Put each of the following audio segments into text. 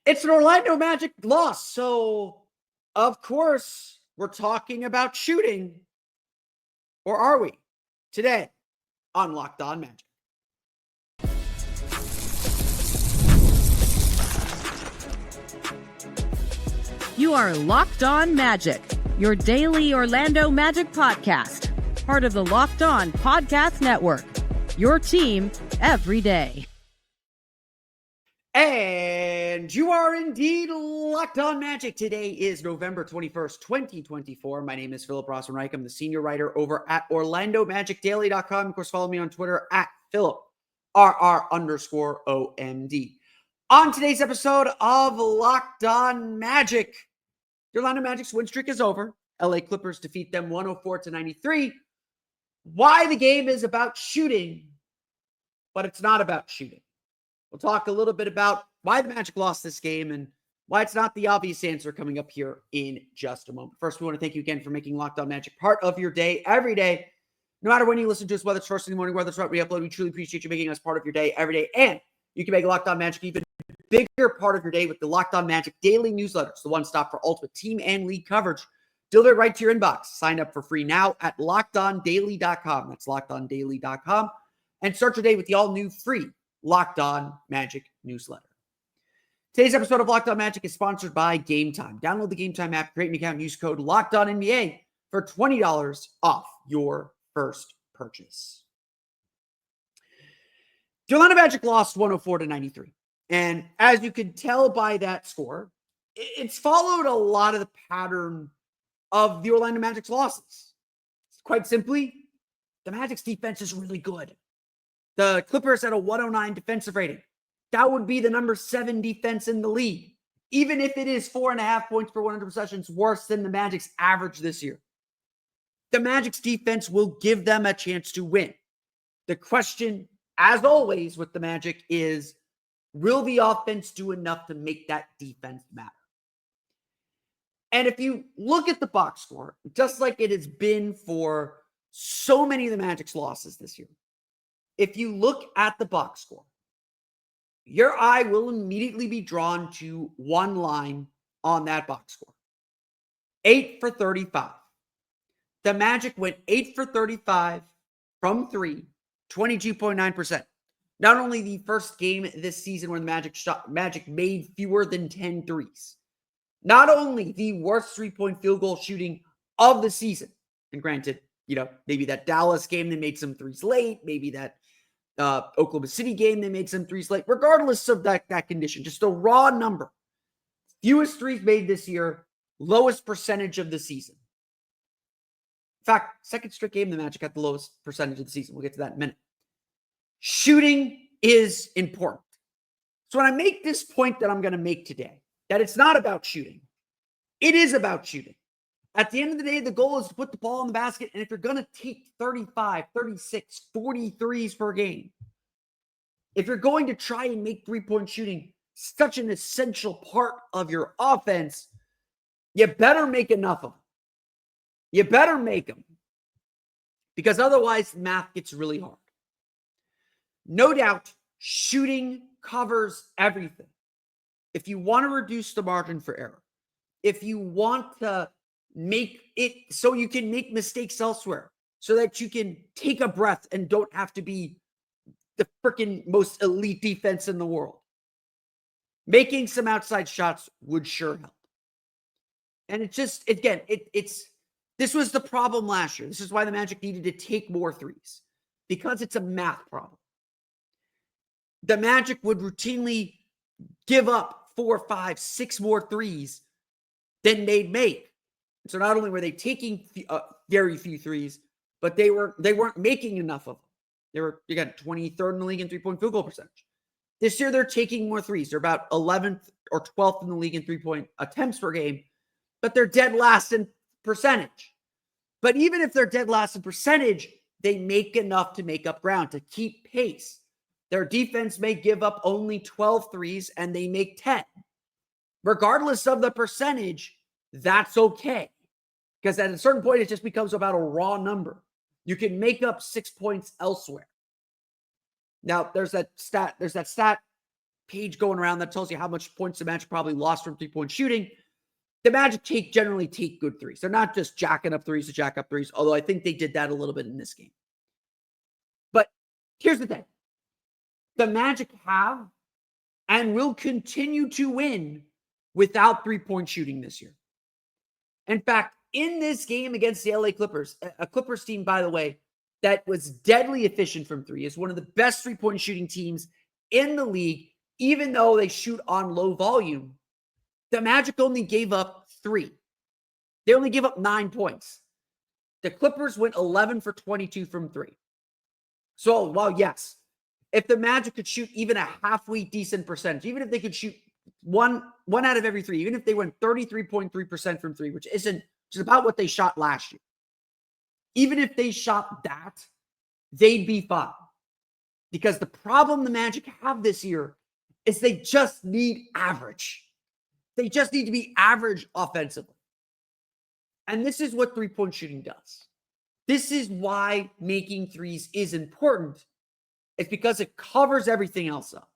It's an Orlando Magic loss. So, of course, we're talking about shooting. Or are we? Today on Locked On Magic. You are Locked On Magic, your daily Orlando Magic podcast. Part of the Locked On Podcast Network. Your team every day. And you are indeed Locked On Magic. Today is November 21st, 2024. My name is Philip Rosenreich. I'm the senior writer over at OrlandoMagicDaily.com. Of course, follow me on Twitter at PhilipRR_OMD. On today's episode of Locked On Magic, the Orlando Magic's win streak is over. LA Clippers defeat them 104-93. Why the game is about shooting, but it's not about shooting. We'll talk a little bit about why the Magic lost this game and why it's not the obvious answer coming up here in just a moment. First, we want to thank you again for making Locked On Magic part of your day every day. No matter when you listen to us, whether it's first in the morning, whether it's right when we upload, we truly appreciate you making us part of your day every day. And you can make Locked On Magic even bigger part of your day with the Locked On Magic daily newsletter. It's the one stop for ultimate team and league coverage. Deliver it right to your inbox. Sign up for free now at LockedOnDaily.com. That's LockedOnDaily.com. And start your day with the all-new free Locked On Magic newsletter. Today's episode of Locked On Magic is sponsored by Game Time. Download the Game Time app, create an account, and use code LOCKEDONNBA for $20 off your first purchase. The Orlando Magic lost 104-93. And as you can tell by that score, it's followed a lot of the pattern of the Orlando Magic's losses. Quite simply, the Magic's defense is really good. The Clippers had a 109 defensive rating. That would be the number 7 defense in the league. Even if it is 4.5 points per 100 possessions worse than the Magic's average this year. The Magic's defense will give them a chance to win. The question, as always with the Magic, is will the offense do enough to make that defense matter? And if you look at the box score, just like it has been for so many of the Magic's losses this year, if you look at the box score, your eye will immediately be drawn to one line on that box score. 8 for 35. The Magic went 8 for 35 from 3, 22.9%. Not only the first game this season where the Magic made fewer than 10 threes. Not only the worst three-point field goal shooting of the season. And granted, maybe that Dallas game, they made some threes late. Maybe that Oklahoma City game, they made some threes late. Regardless of that condition, just a raw number. Fewest threes made this year, lowest percentage of the season. In fact, second straight game, the Magic had the lowest percentage of the season. We'll get to that in a minute. Shooting is important. So when I make this point that I'm going to make today, that it's not about shooting, it is about shooting. At the end of the day, the goal is to put the ball in the basket. And if you're going to take 35, 36, 40 threes per game, if you're going to try and make three-point shooting such an essential part of your offense, you better make enough of them. You better make them. Because otherwise, math gets really hard. No doubt, shooting covers everything. If you want to reduce the margin for error, if you want to make it so you can make mistakes elsewhere, so that you can take a breath and don't have to be the freaking most elite defense in the world, making some outside shots would sure help. And it's just, again, this was the problem last year. This is why the Magic needed to take more threes, because it's a math problem. The Magic would routinely give up 4, 5, 6 more threes than they'd make. So not only were they taking very few threes, but they weren't making enough of them. They were, 23rd in the league in three-point field goal percentage. This year, they're taking more threes. They're about 11th or 12th in the league in three-point attempts per game, but they're dead last in percentage. But even if they're dead last in percentage, they make enough to make up ground, to keep pace. Their defense may give up only 12 threes and they make 10. Regardless of the percentage, that's okay. Because at a certain point, it just becomes about a raw number. You can make up 6 points elsewhere. Now, there's that stat page going around that tells you how much points the Magic probably lost from three-point shooting. The Magic generally take good threes. They're not just jacking up threes to jack up threes, although I think they did that a little bit in this game. But here's the thing. The Magic have and will continue to win without three-point shooting this year. In fact, in this game against the LA Clippers, a Clippers team, by the way, that was deadly efficient from three, is one of the best three-point shooting teams in the league, even though they shoot on low volume. The Magic only gave up 3. They only gave up 9 points. The Clippers went 11 for 22 from 3. So, while yes, if the Magic could shoot even a halfway decent percentage, even if they could shoot one out of every 3, even if they went 33.3% from 3, which is about what they shot last year. Even if they shot that, they'd be fine. Because the problem the Magic have this year is they just need average. They just need to be average offensively. And this is what three-point shooting does. This is why making threes is important. It's because it covers everything else up.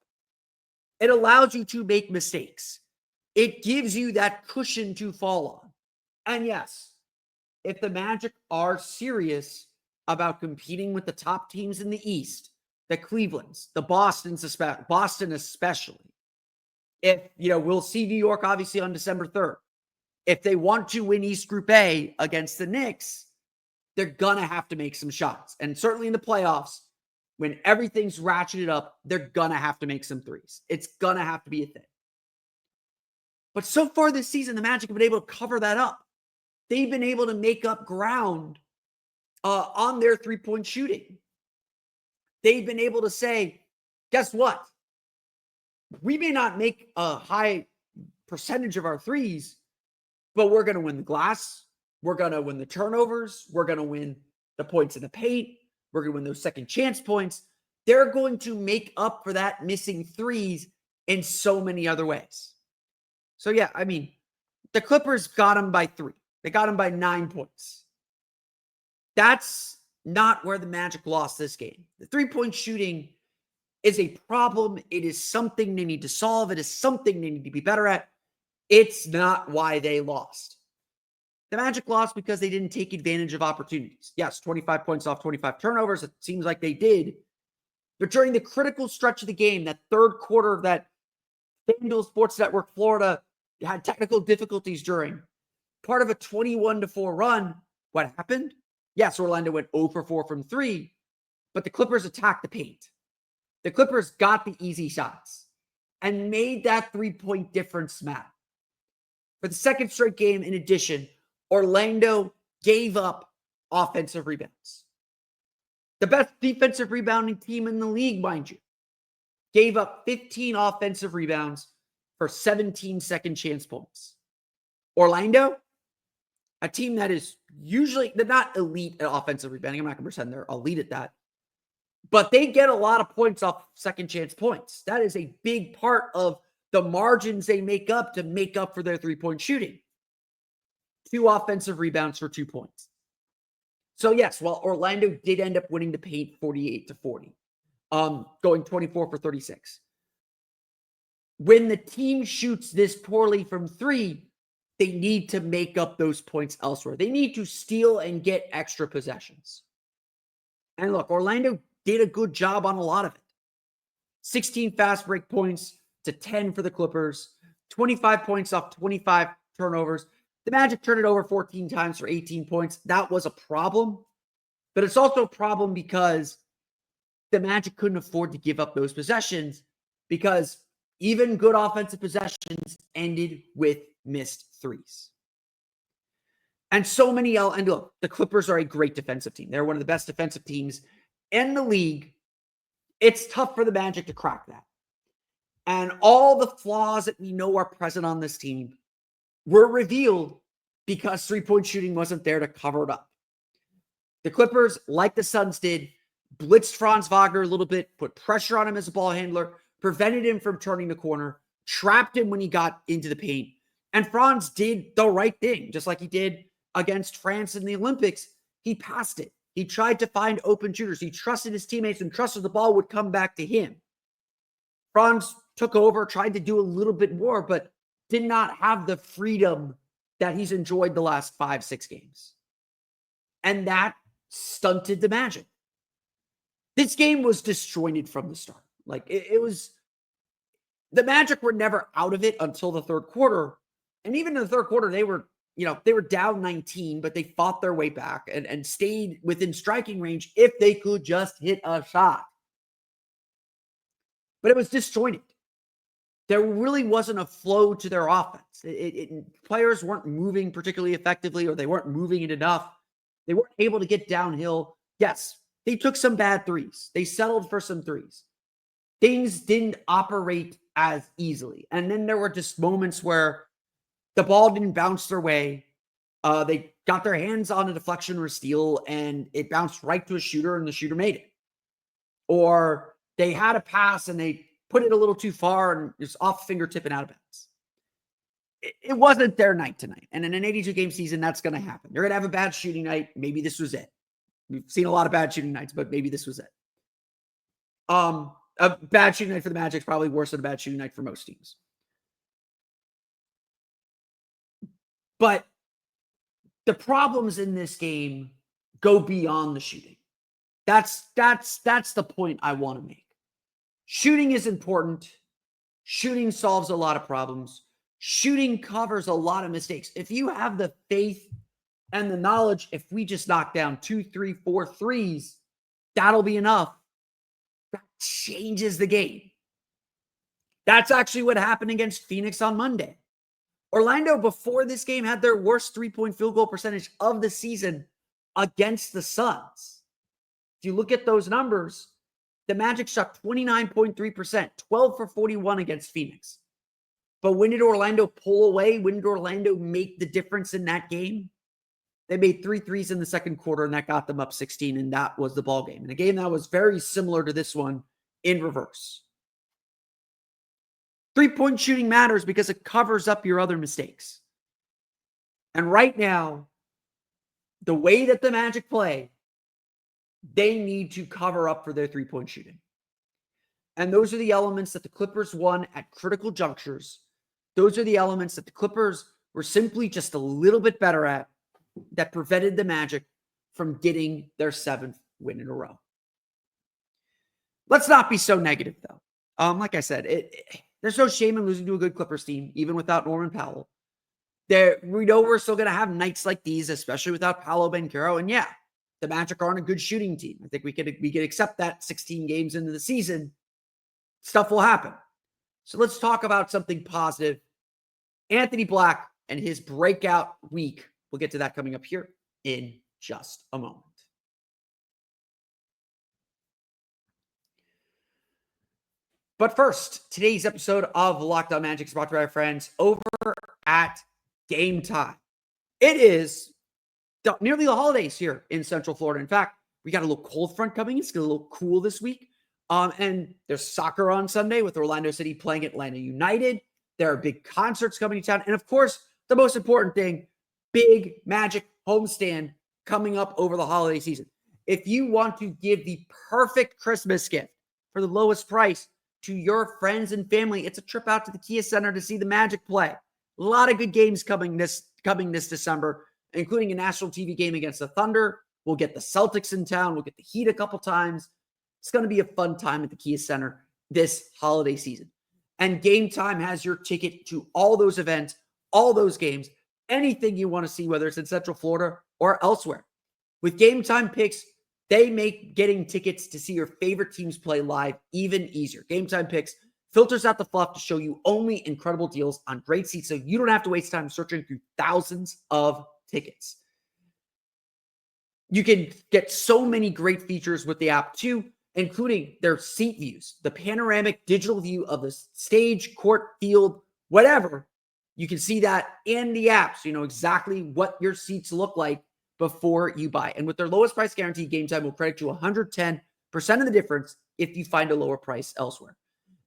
It allows you to make mistakes. It gives you that cushion to fall on. And yes, if the Magic are serious about competing with the top teams in the East, the Clevelands, the Boston especially, if, we'll see New York obviously on December 3rd. If they want to win East Group A against the Knicks, they're going to have to make some shots. And certainly in the playoffs, when everything's ratcheted up, they're going to have to make some threes. It's going to have to be a thing. But so far this season, the Magic have been able to cover that up. They've been able to make up ground on their three-point shooting. They've been able to say, guess what? We may not make a high percentage of our threes, but we're going to win the glass. We're going to win the turnovers. We're going to win the points in the paint. We're going to win those second chance points. They're going to make up for that missing threes in so many other ways. So, yeah, I mean, the Clippers got them by 3. They got them by 9 points. That's not where the Magic lost this game. The three-point shooting is a problem. It is something they need to solve. It is something they need to be better at. It's not why they lost. The Magic lost because they didn't take advantage of opportunities. Yes, 25 points off 25 turnovers. It seems like they did. But during the critical stretch of the game, that third quarter that FanDuel Sports Network Florida had technical difficulties during, part of a 21-4 run, what happened? Yes, Orlando went 0 for 4 from 3, but the Clippers attacked the paint. The Clippers got the easy shots and made that three-point difference matter. For the second straight game, in addition, Orlando gave up offensive rebounds. The best defensive rebounding team in the league, mind you, gave up 15 offensive rebounds for 17 second chance points. Orlando, a team that is usually, they're not elite at offensive rebounding. I'm not going to pretend they're elite at that. But they get a lot of points off second chance points. That is a big part of the margins they make up to make up for their three-point shooting. 2 offensive rebounds for 2 points. So yes, while Orlando did end up winning the paint 48-40, going 24 for 36. When the team shoots this poorly from 3, they need to make up those points elsewhere. They need to steal and get extra possessions. And look, Orlando did a good job on a lot of it. 16 fast break points to 10 for the Clippers, 25 points off 25 turnovers. The Magic turned it over 14 times for 18 points. That was a problem, but it's also a problem because the Magic couldn't afford to give up those possessions because even good offensive possessions ended with missed threes. And so many, and look, the Clippers are a great defensive team. They're one of the best defensive teams in the league. It's tough for the Magic to crack that. And all the flaws that we know are present on this team were revealed because three-point shooting wasn't there to cover it up. The Clippers, like the Suns did, blitzed Franz Wagner a little bit, put pressure on him as a ball handler, prevented him from turning the corner, trapped him when he got into the paint. And Franz did the right thing, just like he did against France in the Olympics. He passed it. He tried to find open shooters. He trusted his teammates and trusted the ball would come back to him. Franz took over, tried to do a little bit more, but did not have the freedom that he's enjoyed the last 5-6 games. And that stunted the Magic. This game was disjointed from the start. Like it was, the Magic were never out of it until the third quarter. And even in the third quarter, they were down 19, but they fought their way back and stayed within striking range if they could just hit a shot. But it was disjointed. There really wasn't a flow to their offense. Players weren't moving particularly effectively, or they weren't moving it enough. They weren't able to get downhill. Yes, they took some bad threes. They settled for some threes. Things didn't operate as easily. And then there were just moments where the ball didn't bounce their way. They got their hands on a deflection or a steal, and it bounced right to a shooter, and the shooter made it. Or they had a pass, and they put it a little too far, and it's off fingertip and out of bounds. It wasn't their night tonight. And in an 82-game season, that's going to happen. They're going to have a bad shooting night. Maybe this was it. We've seen a lot of bad shooting nights, but maybe this was it. A bad shooting night for the Magic is probably worse than a bad shooting night for most teams. But the problems in this game go beyond the shooting. That's the point I want to make. Shooting is important. Shooting solves a lot of problems. Shooting covers a lot of mistakes. If you have the faith and the knowledge, if we just knock down 2, 3, 4 threes, that'll be enough. That changes the game. That's actually what happened against Phoenix on Monday. Orlando, before this game, had their worst three-point field goal percentage of the season against the Suns. If you look at those numbers, the Magic shot 29.3%, 12 for 41 against Phoenix. But when did Orlando pull away? When did Orlando make the difference in that game? They made 3 threes in the second quarter, and that got them up 16, and that was the ball game. And a game that was very similar to this one in reverse. Three-point shooting matters because it covers up your other mistakes. And right now, the way that the Magic play, they need to cover up for their three-point shooting. And those are the elements that the Clippers won at critical junctures. Those are the elements that the Clippers were simply just a little bit better at that prevented the Magic from getting their 7th win in a row. Let's not be so negative, though. Like I said, there's no shame in losing to a good Clippers team, even without Norman Powell. We know we're still going to have nights like these, especially without Paolo Banchero. And yeah, the Magic aren't a good shooting team. I think we could accept that 16 games into the season. Stuff will happen. So let's talk about something positive. Anthony Black and his breakout week. We'll get to that coming up here in just a moment. But first, today's episode of Locked On Magic is brought to you by our friends over at Game Time. It is nearly the holidays here in Central Florida. In fact, we got a little cold front coming. It's going to get a little cool this week. And there's soccer on Sunday with Orlando City playing Atlanta United. There are big concerts coming to town. And of course, the most important thing, big Magic homestand coming up over the holiday season. If you want to give the perfect Christmas gift for the lowest price to your friends and family, it's a trip out to the Kia Center to see the Magic play. A lot of good games coming this December, including a national TV game against the Thunder. We'll get the Celtics in town. We'll get the Heat a couple times. It's going to be a fun time at the Kia Center this holiday season. And Game Time has your ticket to all those events, all those games, anything you want to see, whether it's in Central Florida or elsewhere. With Game Time Picks, they make getting tickets to see your favorite teams play live even easier. Game Time Picks filters out the fluff to show you only incredible deals on great seats, so you don't have to waste time searching through thousands of tickets. You can get so many great features with the app too, including their seat views, the panoramic digital view of the stage, court, field, whatever. You can see that in the app, so you know exactly what your seats look like before you buy. And with their lowest price guarantee, Game Time will credit you 110% of the difference if you find a lower price elsewhere.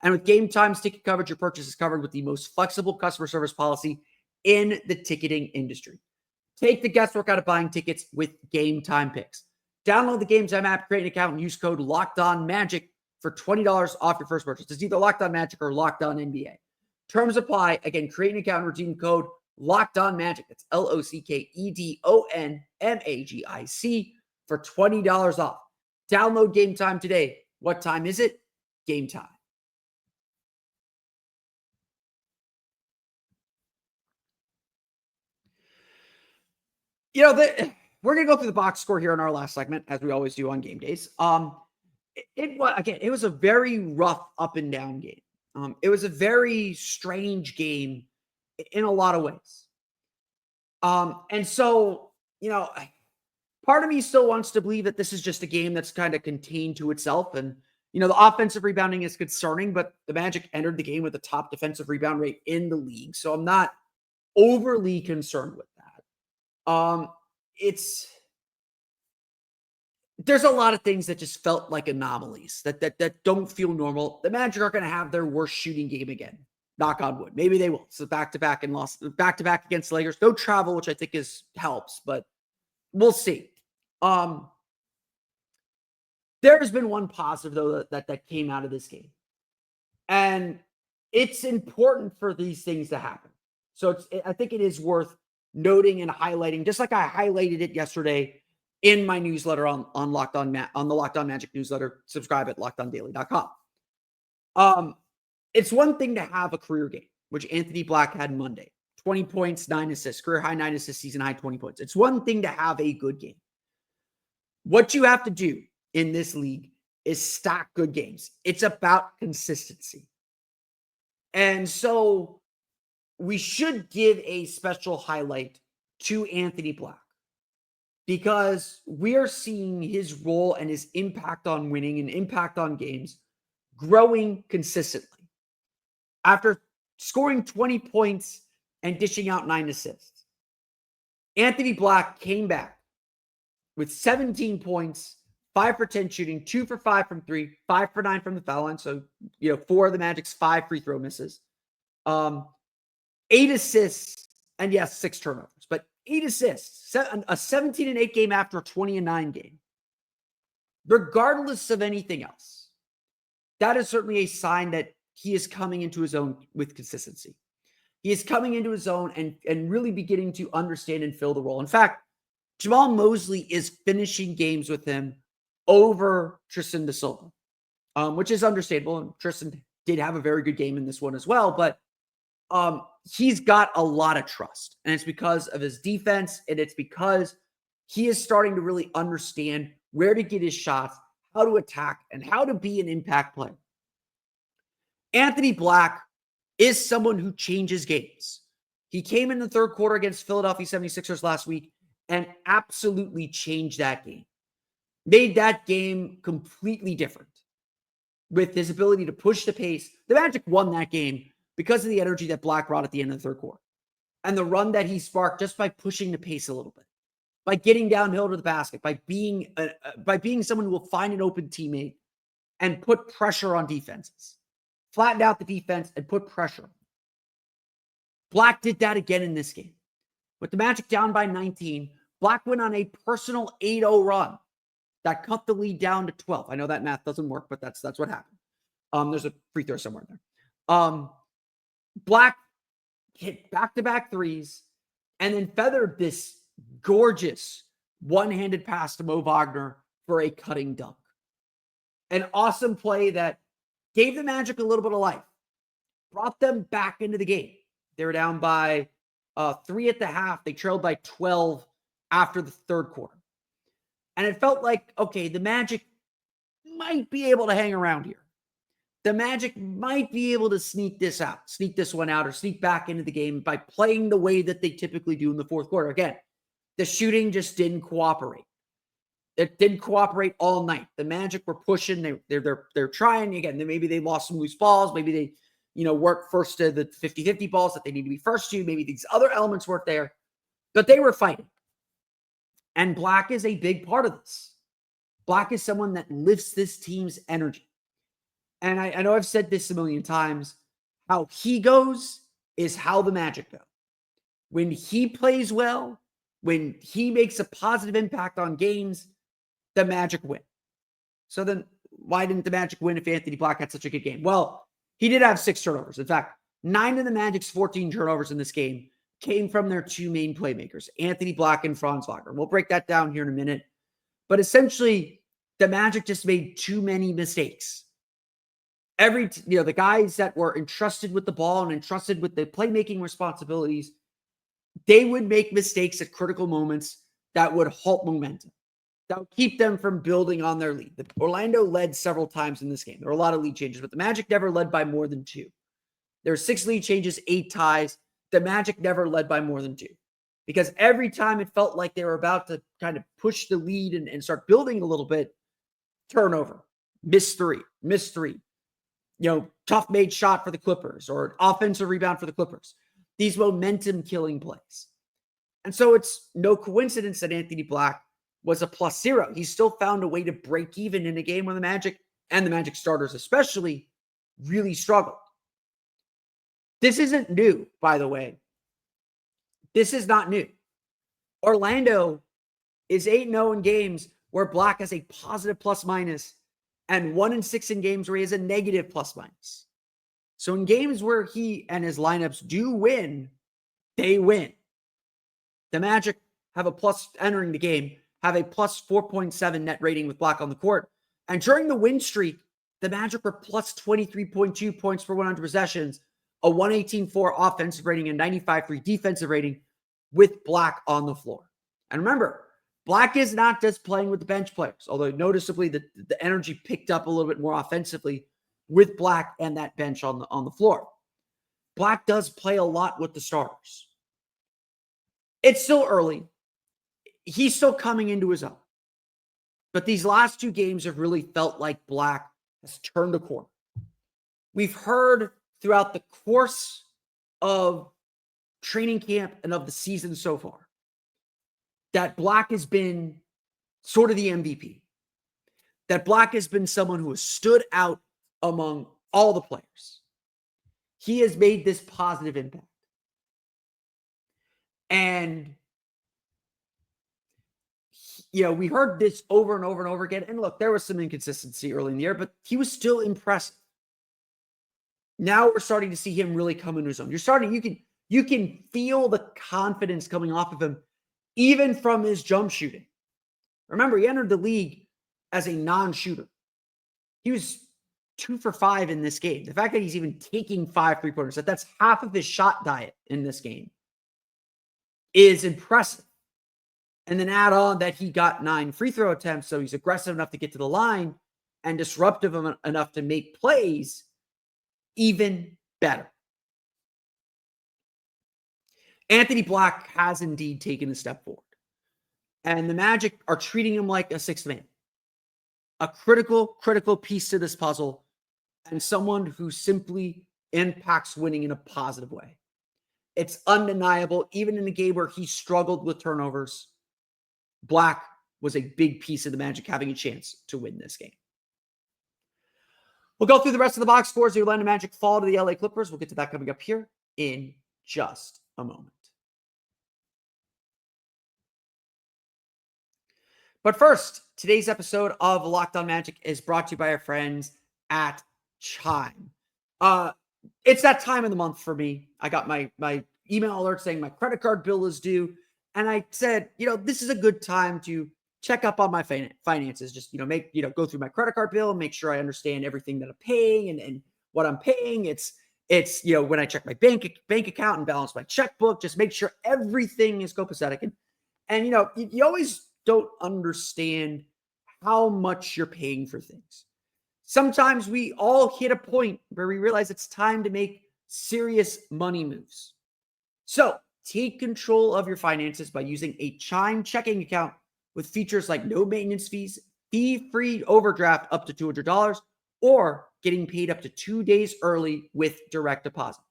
And with Game Time's ticket coverage, your purchase is covered with the most flexible customer service policy in the ticketing industry. Take the guesswork out of buying tickets with Game Time Picks. Download the Game Time app, create an account, and use code LOCKEDONMAGIC for $20 off your first purchase. It's either Locked On Magic or Locked On NBA. Terms apply. Again, create an account and redeem code Locked On Magic. That's LOCKEDONMAGIC for $20 off. Download Game Time today. What time is it? Game time. You know, we're going to go through the box score here in our last segment, as we always do on game days. It was a very rough up and down game. It was a very strange game in a lot of ways. And so, you know, part of me still wants to believe that this is just a game that's kind of contained to itself. And, you know, the offensive rebounding is concerning, but the Magic entered the game with the top defensive rebound rate in the league. So I'm not overly concerned with that. There's a lot of things that just felt like anomalies that don't feel normal. The Magic are going to have their worst shooting game again. Knock on wood. Maybe they will. So back-to-back against the Lakers. No travel, which I think helps, but we'll see. There has been one positive, though, that came out of this game. And it's important for these things to happen. So I think it is worth noting and highlighting, just like I highlighted it yesterday in my newsletter on the Locked On Magic newsletter. Subscribe at lockedondaily.com. It's one thing to have a career game, which Anthony Black had Monday. 20 points, 9 assists, career high 9 assists, season high 20 points. It's one thing to have a good game. What you have to do in this league is stack good games. It's about consistency. And so we should give a special highlight to Anthony Black because we are seeing his role and his impact on winning and impact on games growing consistently. After scoring 20 points and dishing out 9 assists, Anthony Black came back with 17 points, 5 for 10 shooting, 2 for 5 from 3, 5 for 9 from the foul line. So, 4 of the Magic's 5 free throw misses. 8 assists, and yes, 6 turnovers, but 8 assists, a 17-8 game after a 20-9 game. Regardless of anything else, that is certainly a sign that he is coming into his own with consistency. He is coming into his own and really beginning to understand and fill the role. In fact, Jamal Mosley is finishing games with him over Tristan da Silva, which is understandable. And Tristan did have a very good game in this one as well, but he's got a lot of trust, and it's because of his defense, and it's because he is starting to really understand where to get his shots, how to attack, and how to be an impact player. Anthony Black is someone who changes games. He came in the third quarter against Philadelphia 76ers last week and absolutely changed that game. Made that game completely different with his ability to push the pace. The Magic won that game because of the energy that Black brought at the end of the third quarter and the run that he sparked just by pushing the pace a little bit, by getting downhill to the basket, by being someone who will find an open teammate and put pressure on defenses, flatten out the defense and put pressure. Black did that again in this game. With the Magic down by 19, Black went on a personal 8-0 run that cut the lead down to 12. I know that math doesn't work, but that's what happened. There's a free throw somewhere in there. Black hit back-to-back threes and then feathered this gorgeous one-handed pass to Mo Wagner for a cutting dunk. An awesome play that gave the Magic a little bit of life, brought them back into the game. They were down by 3 at the half. They trailed by 12 after the third quarter. And it felt like, okay, the Magic might be able to hang around here. The Magic might be able to sneak this one out, or sneak back into the game by playing the way that they typically do in the fourth quarter. Again, the shooting just didn't cooperate. It didn't cooperate all night. The Magic were pushing. They're trying. Again, maybe they lost some loose balls. Maybe they, worked first to the 50-50 balls that they need to be first to. Maybe these other elements weren't there. But they were fighting. And Black is a big part of this. Black is someone that lifts this team's energy. And I know I've said this a million times. How he goes is how the Magic go. When he plays well, when he makes a positive impact on games, the Magic win. So then why didn't the Magic win if Anthony Black had such a good game? Well, he did have 6 turnovers. In fact, 9 of the Magic's 14 turnovers in this game came from their 2 main playmakers, Anthony Black and Franz Wagner. We'll break that down here in a minute. But essentially, the Magic just made too many mistakes. The guys that were entrusted with the ball and entrusted with the playmaking responsibilities, they would make mistakes at critical moments that would halt momentum, that would keep them from building on their lead. Orlando led several times in this game. There were a lot of lead changes, but the Magic never led by more than 2. There were 6 lead changes, 8 ties. The Magic never led by more than 2. Because every time it felt like they were about to kind of push the lead and start building a little bit, turnover, miss three. Tough made shot for the Clippers or offensive rebound for the Clippers. These momentum killing plays. And so it's no coincidence that Anthony Black was a +0. He still found a way to break even in a game where the Magic and the Magic starters especially really struggled. This isn't new, by the way. This is not new. Orlando is 8-0 in games where Black has a positive ± and 1-6 in games where he has a negative ±. So in games where he and his lineups do win, they win. The Magic have a plus entering the game, have a plus 4.7 net rating with Black on the court. And during the win streak, the Magic were plus 23.2 points per 100 possessions, a 118.4 offensive rating, and 95.3 defensive rating with Black on the floor. And remember, Black is not just playing with the bench players, although noticeably the energy picked up a little bit more offensively with Black and that bench on the floor. Black does play a lot with the starters. It's still early. He's still coming into his own. But these last 2 games have really felt like Black has turned a corner. We've heard throughout the course of training camp and of the season so far that Black has been sort of the MVP. That Black has been someone who has stood out among all the players. He has made this positive impact. And, we heard this over and over and over again. And look, there was some inconsistency early in the year, but he was still impressive. Now we're starting to see him really come into his own. You can feel the confidence coming off of him, even from his jump shooting. Remember, he entered the league as a non-shooter. He was 2 for 5 in this game. The fact that he's even taking 5 3-pointers, that's half of his shot diet in this game, is impressive. And then add on that he got 9 free throw attempts, so he's aggressive enough to get to the line and disruptive enough to make plays, even better. Anthony Black has indeed taken a step forward. And the Magic are treating him like a 6th man. A critical piece to this puzzle, and someone who simply impacts winning in a positive way. It's undeniable, even in a game where he struggled with turnovers, Black was a big piece of the Magic having a chance to win this game. We'll go through the rest of the box scores. The Orlando Magic fall to the LA Clippers. We'll get to that coming up here in just a moment. But first, today's episode of Locked On Magic is brought to you by our friends at Chime. It's that time of the month for me. I got my email alert saying my credit card bill is due. And I said, this is a good time to check up on my finances. Just, go through my credit card bill and make sure I understand everything that I'm paying and what I'm paying. It's when I check my bank account and balance my checkbook, just make sure everything is copacetic. And you always don't understand how much you're paying for things. Sometimes we all hit a point where we realize it's time to make serious money moves. So take control of your finances by using a Chime checking account with features like no maintenance fees, fee-free overdraft up to $200, or getting paid up to 2 days early with direct deposit.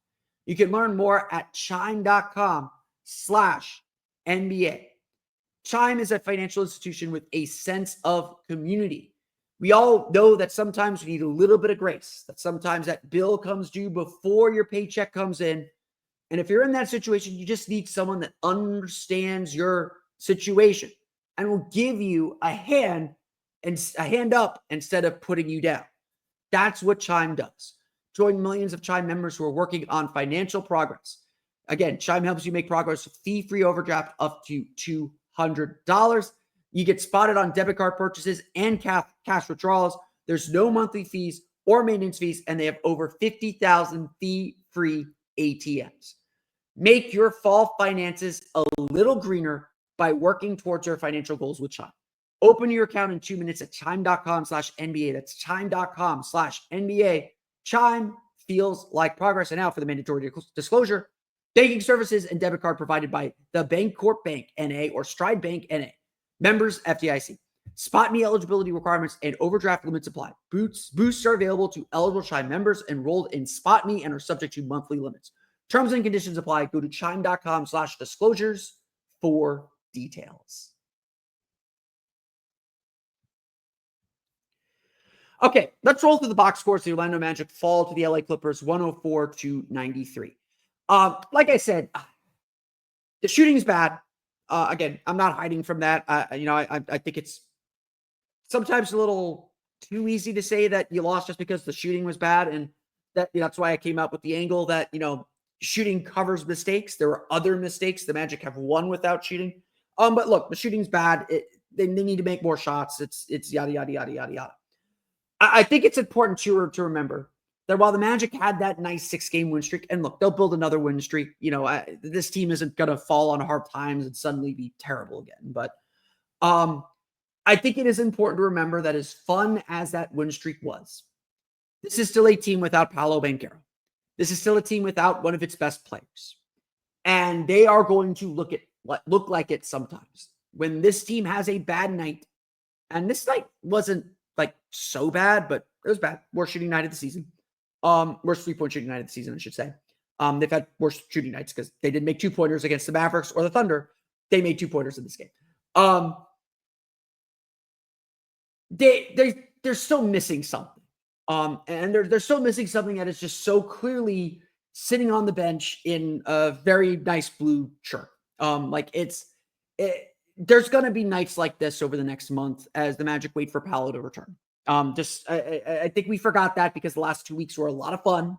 You can learn more at chime.com/NBA. Chime is a financial institution with a sense of community. We all know that sometimes we need a little bit of grace, that sometimes that bill comes due before your paycheck comes in. And if you're in that situation, you just need someone that understands your situation and will give you a hand and a hand up instead of putting you down. That's what Chime does. Join millions of Chime members who are working on financial progress. Again, Chime helps you make progress with fee-free overdraft up to $200. You get spotted on debit card purchases and cash withdrawals. There's no monthly fees or maintenance fees, and they have over 50,000 fee-free ATMs. Make your fall finances a little greener by working towards your financial goals with Chime. Open your account in 2 minutes at chime.com/NBA. That's chime.com/NBA. Chime feels like progress. And now for the mandatory disclosure, banking services and debit card provided by the Bancorp Bank NA or Stride Bank NA. Members FDIC. Spot me eligibility requirements and overdraft limits apply. Boosts are available to eligible Chime members enrolled in Spot Me and are subject to monthly limits. Terms and conditions apply. Go to chime.com/disclosures for details. Okay, let's roll through the box scores. The Orlando Magic fall to the LA Clippers 104-93. Like I said, the shooting is bad. Again, I'm not hiding from that. I think it's sometimes a little too easy to say that you lost just because the shooting was bad. And that's why I came up with the angle that, shooting covers mistakes. There are other mistakes. The Magic have won without shooting. But look, the shooting's bad. They need to make more shots. It's yada, yada, yada, yada, yada. I think it's important to remember that while the Magic had that nice 6-game win streak, and look, they'll build another win streak. This team isn't going to fall on hard times and suddenly be terrible again. But I think it is important to remember that as fun as that win streak was, this is still a team without Paolo Banchero. This is still a team without one of its best players. And they are going to look like it sometimes. When this team has a bad night, and this night wasn't so bad, but it was bad. Worst shooting night of the season. Worst 3-point shooting night of the season, I should say. They've had worse shooting nights because they didn't make 2-pointers against the Mavericks or the Thunder. They made 2-pointers in this game. They're still missing something. And they're still missing something that is just so clearly sitting on the bench in a very nice blue shirt. There's going to be nights like this over the next month as the Magic wait for Paolo to return. I think we forgot that because the last 2 weeks were a lot of fun.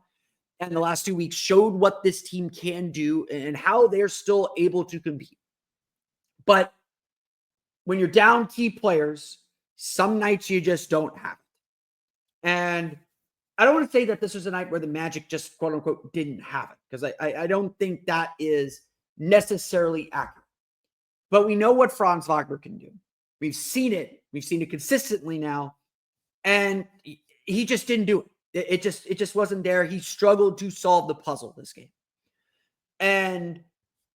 And the last 2 weeks showed what this team can do and how they're still able to compete. But when you're down key players, some nights you just don't have it. And I don't want to say that this was a night where the Magic just quote unquote didn't have it, because I don't think that is necessarily accurate. But we know what Franz Wagner can do. We've seen it. We've seen it consistently now. And he just didn't do it. It just wasn't there. He struggled to solve the puzzle this game. And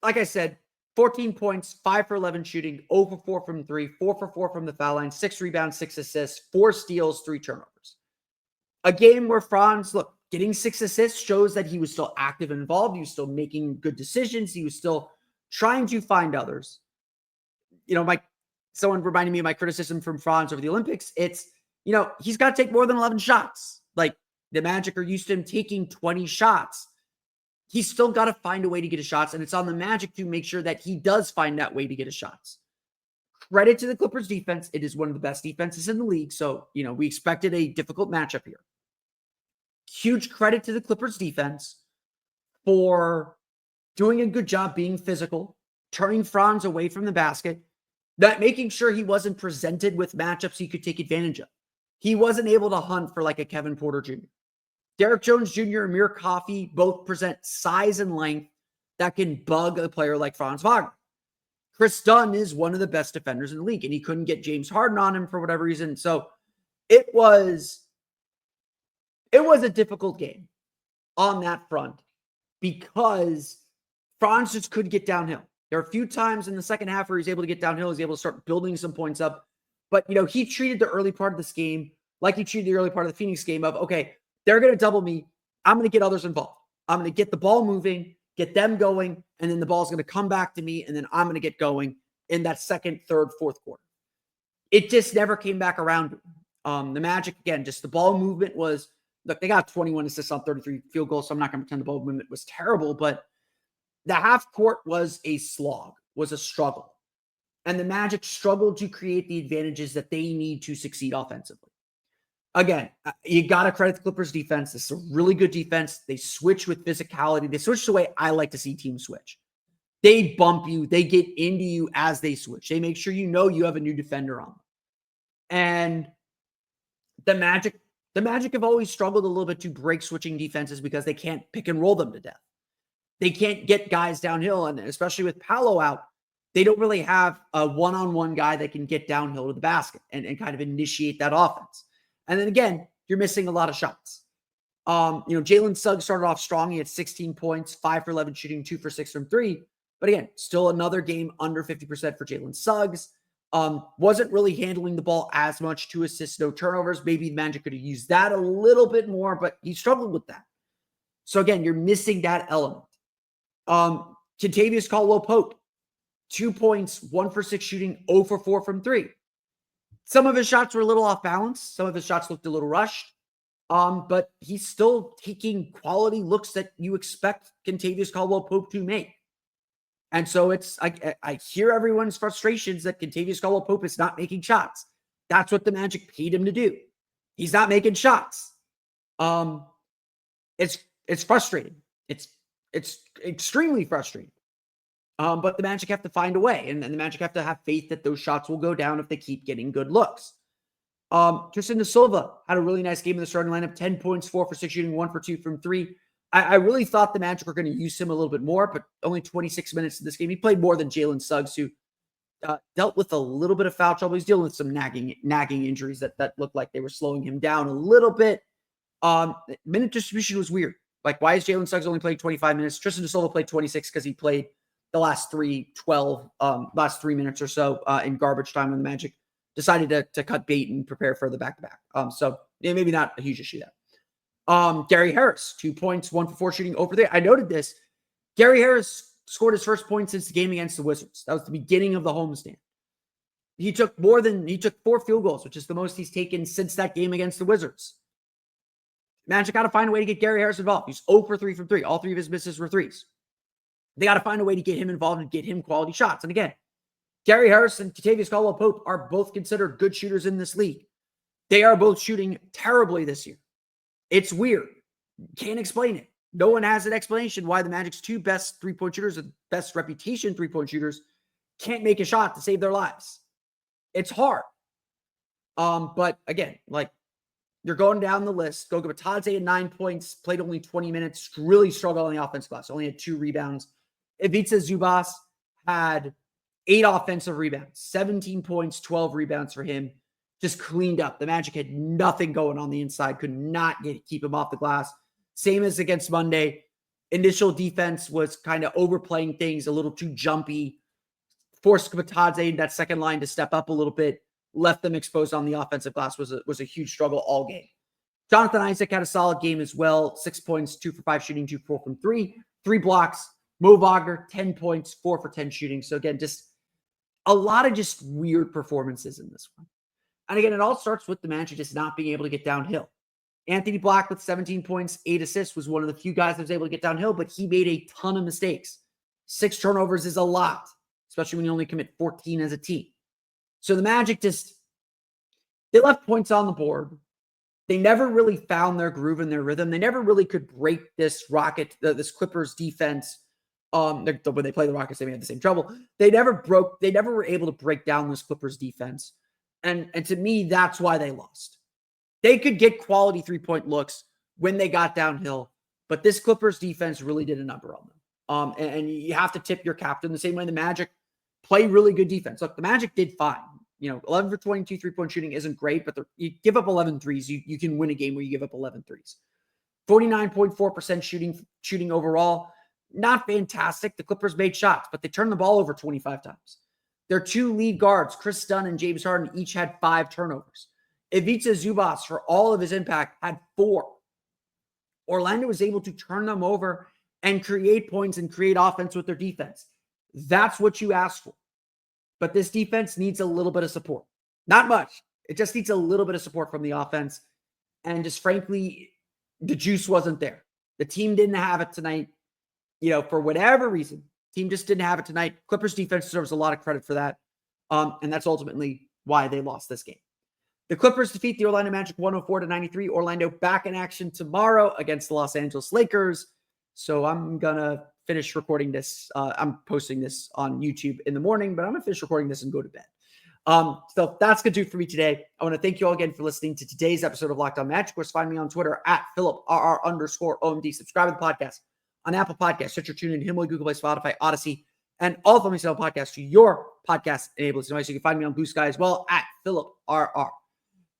like I said, 14 points, 5 for 11 shooting, 0 for 4 from 3, 4 for 4 from the foul line, 6 rebounds, 6 assists, 4 steals, 3 turnovers. A game where Franz, getting 6 assists shows that he was still active and involved. He was still making good decisions. He was still trying to find others. Someone reminded me of my criticism from Franz over the Olympics. It's, he's got to take more than 11 shots. The Magic are used to him taking 20 shots. He's still got to find a way to get his shots, and it's on the Magic to make sure that he does find that way to get his shots. Credit to the Clippers defense. It is one of the best defenses in the league. So, we expected a difficult matchup here. Huge credit to the Clippers defense for doing a good job being physical, turning Franz away from the basket, making sure he wasn't presented with matchups he could take advantage of. He wasn't able to hunt for a Kevin Porter Jr. Derek Jones Jr. and Amir Coffey both present size and length that can bug a player like Franz Wagner. Chris Dunn is one of the best defenders in the league, and he couldn't get James Harden on him for whatever reason. So it was a difficult game on that front because Franz just couldn't get downhill. There are a few times in the second half where he's able to get downhill. He's able to start building some points up. But, he treated the early part of this game like he treated the early part of the Phoenix game of, okay, they're going to double me. I'm going to get others involved. I'm going to get the ball moving, get them going, and then the ball's going to come back to me, and then I'm going to get going in that second, third, fourth quarter. It just never came back around. The Magic, again, just the ball movement was, they got 21 assists on 33 field goals, so I'm not going to pretend the ball movement was terrible, but the half court was a slog, was a struggle. And the Magic struggled to create the advantages that they need to succeed offensively. Again, you got to credit the Clippers defense. This is a really good defense. They switch with physicality. They switch the way I like to see teams switch. They bump you. They get into you as they switch. They make sure you know you have a new defender on them. And the Magic have always struggled a little bit to break switching defenses because they can't pick and roll them to death. They can't get guys downhill, and especially with Paolo out, they don't really have a one-on-one guy that can get downhill to the basket and kind of initiate that offense. And then again, you're missing a lot of shots. Jalen Suggs started off strong. He had 16 points, 5 for 11 shooting, 2 for 6 from 3. But again, still another game under 50% for Jalen Suggs. Wasn't really handling the ball as much, 2 assists, no turnovers. Maybe the Magic could have used that a little bit more, but he struggled with that. So again, you're missing that element. Kentavious Caldwell-Pope, 2 points, 1 for 6 shooting, 0 for 4 from 3. Some of his shots were a little off balance. Some of his shots looked a little rushed. But he's still taking quality looks that you expect Kentavious Caldwell-Pope to make. And so I hear everyone's frustrations that Kentavious Caldwell-Pope is not making shots. That's what the Magic paid him to do. He's not making shots. It's frustrating. It's extremely frustrating. But the Magic have to find a way, and the Magic have to have faith that those shots will go down if they keep getting good looks. Tristan da Silva had a really nice game in the starting lineup, 10 points, 4 for 6 shooting, 1 for 2 from 3. I really thought the Magic were going to use him a little bit more, but only 26 minutes in this game. He played more than Jalen Suggs, who dealt with a little bit of foul trouble. He's dealing with some nagging injuries that looked like they were slowing him down a little bit. Minute distribution was weird. Like, why is Jalen Suggs only playing 25 minutes? Tristan da Silva played 26 because he played the last 3 minutes or so in garbage time when the Magic decided to cut bait and prepare for the back-to-back. So yeah, maybe not a huge issue there. Gary Harris, 2 points, 1 for 4 shooting over there. I noted this. Gary Harris scored his first point since the game against the Wizards. That was the beginning of the homestand. He took 4 field goals, which is the most he's taken since that game against the Wizards. Magic got to find a way to get Gary Harris involved. He's 0 for 3 from 3. All 3 of his misses were threes. They got to find a way to get him involved and get him quality shots. And again, Gary Harris and Kentavious Caldwell-Pope are both considered good shooters in this league. They are both shooting terribly this year. It's weird. Can't explain it. No one has an explanation why the Magic's 2 best three-point shooters and best reputation three-point shooters can't make a shot to save their lives. It's hard. But again, like, you're going down the list. Goga Bitadze had 9 points, played only 20 minutes, really struggled on the offense glass, only had 2 rebounds. Ivica Zubac had 8 offensive rebounds, 17 points, 12 rebounds for him. Just cleaned up. The Magic had nothing going on the inside, could not keep him off the glass. Same as against Monday. Initial defense was kind of overplaying things, a little too jumpy. Forced Bitadze in that second line to step up a little bit. Left them exposed on the offensive glass. Was a huge struggle all game. Jonathan Isaac had a solid game as well. 6 points, 2 for 5 shooting, 2 for 4 from 3. 3 blocks. Mo Wagner, 10 points, 4 for 10 shooting. So again, just a lot of just weird performances in this one. And again, it all starts with the Magic just not being able to get downhill. Anthony Black with 17 points, 8 assists was one of the few guys that was able to get downhill, but he made a ton of mistakes. 6 turnovers is a lot, especially when you only commit 14 as a team. So the Magic they left points on the board. They never really found their groove and their rhythm. They never really could break this this Clippers defense. When they play the Rockets, they had the same trouble. They never were able to break down this Clippers defense. And to me, that's why they lost. They could get quality 3-point looks when they got downhill, but this Clippers defense really did a number on them. And you have to tip your cap to them the same way the Magic play really good defense. Look, the Magic did fine. 11 for 22 3-point shooting isn't great, but you give up 11 threes. You can win a game where you give up 11 threes. 49.4% shooting overall. Not fantastic. The Clippers made shots, but they turned the ball over 25 times. Their 2 lead guards, Chris Dunn and James Harden, each had 5 turnovers. Ivica Zubac, for all of his impact, had 4. Orlando was able to turn them over and create points and create offense with their defense. That's what you ask for. But this defense needs a little bit of support. Not much. It just needs a little bit of support from the offense. And just frankly, the juice wasn't there. The team didn't have it tonight. For whatever reason, team just didn't have it tonight. Clippers defense deserves a lot of credit for that. And that's ultimately why they lost this game. The Clippers defeat the Orlando Magic 104-93. Orlando back in action tomorrow against the Los Angeles Lakers. So I'm going to finish recording this. I'm posting this on YouTube in the morning, but I'm going to finish recording this and go to bed. So that's going to do it for me today. I want to thank you all again for listening to today's episode of Locked On Magic. Of course, find me on Twitter at PhilipRR_OMD. Subscribe to the podcast on Apple Podcasts, Stitcher, TuneIn, Himalaya, Google Play, Spotify, Odyssey, and all of my podcasts to your podcast enabled device. You can find me on Blue Sky as well at PhilipRR.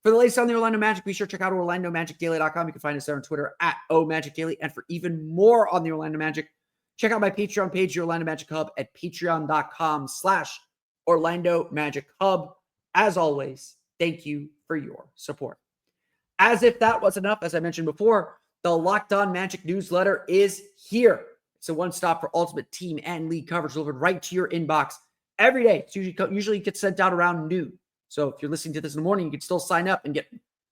For the latest on the Orlando Magic, be sure to check out OrlandoMagicDaily.com. You can find us there on Twitter at OMagicDaily. And for even more on the Orlando Magic, check out my Patreon page, the Orlando Magic Hub, at patreon.com/Orlando Magic Hub. As always, thank you for your support. As if that was enough, as I mentioned before, the Locked On Magic newsletter is here. It's a one-stop for ultimate team and league coverage delivered right to your inbox every day. It's usually gets sent out around noon. So if you're listening to this in the morning, you can still sign up and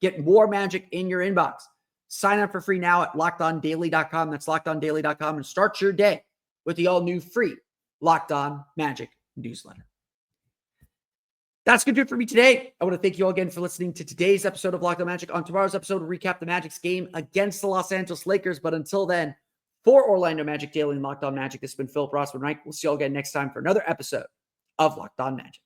get more magic in your inbox. Sign up for free now at LockedOnDaily.com. That's LockedOnDaily.com, and start your day with the all-new free Locked On Magic newsletter. That's going to do it for me today. I want to thank you all again for listening to today's episode of Locked On Magic. On tomorrow's episode, we'll recap the Magic's game against the Los Angeles Lakers. But until then, for Orlando Magic Daily and Locked On Magic, this has been Philip Rossman-Reich. We'll see you all again next time for another episode of Locked On Magic.